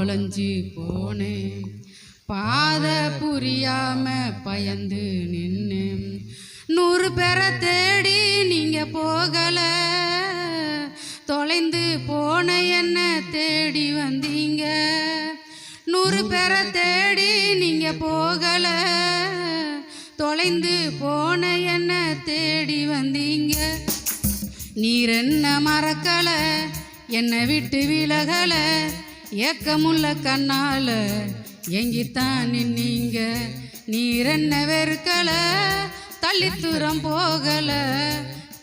தொலைஞ்சு போனேன். பாத புரியாம பயந்து நின்று 100 பேரை தேடி நீங்க போகல. தொலைந்து போன என்ன தேடி வந்தீங்க. 100 பேரை தேடி நீங்க போகல. தொலைந்து போன என்ன தேடி வந்தீங்க. நீர் என்ன மறக்கல, என்னை விட்டு விலகல. ஏக்கமுள்ள கண்ணால எங்கித்தான் நின்னீங்க. நீர் என்ன வெறுக்கல, தள்ளித்தூரம் போகல.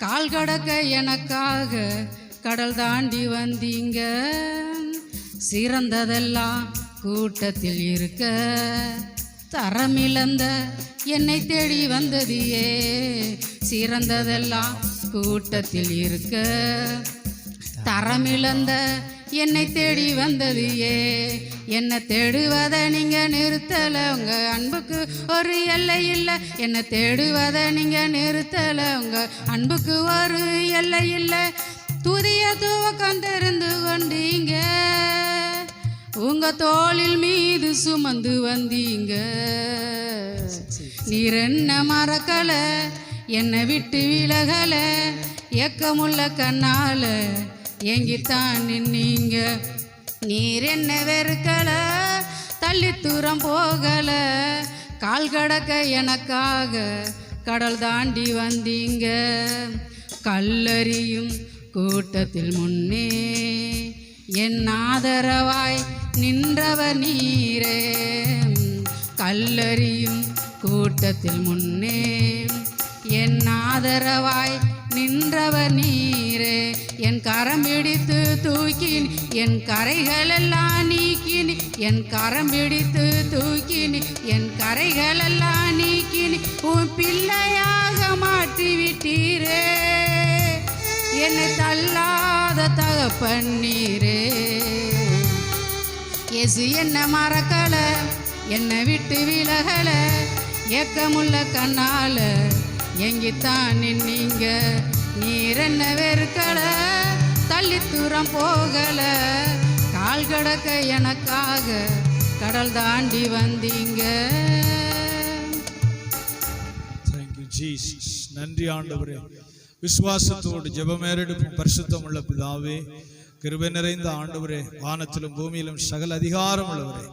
கால் கடக்க எனக்காக கடல் தாண்டி வந்தீங்க. சிறந்ததெல்லாம் கூட்டத்தில் இருக்க, தரமிழந்த என்னை தேடி வந்ததியே. சிறந்ததெல்லாம் கூட்டத்தில் இருக்க, தரமிழந்த என்னை தேடி வந்ததியே. என்னை தேடுவதை நீங்க நிறுத்தல, உங்க அன்புக்கு ஒரு எல்லை இல்லை. என்னை தேடுவதை நீங்க நிறுத்தல, உங்க அன்புக்கு ஒரு எல்லை இல்லை. துதிய துவக்கம் தெரிந்து கொண்டீங்க, உங்க தோளில் மீது சுமந்து வந்தீங்க. நீர் என்ன மறக்கல, என்னை விட்டு விலகல. ஏக்கமுள்ள கண்ணால எங்கித்தான் நின்னீங்க. நீர் என்ன வெறுக்கல, தள்ளித்தூரம் போகல. கால் கடக்க எனக்காக கடல் தாண்டி வந்தீங்க. கல்லறியும் கூட்டத்தில் முன்னே என் ஆதரவாய் நின்றவர் நீரே. கல்லறியும் கூட்டத்தில் முன்னே என் ஆதரவாய் நின்றவர் நீரே. என் கரம் பிடித்து தூக்கினி, என் கரைகளெல்லாம் நீக்கினி. என் கரம் பிடித்து தூக்கினி, என் கரைகளெல்லாம் நீக்கினி. உன் பிள்ளையாக மாற்றி விட்டீரே, என்னை தள்ளாத தகப்பன் நீரே. இயேசு என்ன மறக்கல, என்னை விட்டு விலகல. ஏக்கமுள்ள கண்ணால எங்கித்தான் நின்னீங்க. நீர் என்ன வெறுக்கல, தள்ளித்தூரம் போகல. கால் கடக்க எனக்காக கடல் தாண்டி வந்தீங்க. நன்றி ஆண்டவரே. விசுவாசத்தோடு ஜெபமேறெடுக்கும் பரிசுத்தமுள்ள பிதாவே, கிருபை நிறைந்த ஆண்டவரே, வானத்திலும் பூமியிலும் சகல அதிகாரம் உள்ளவரே,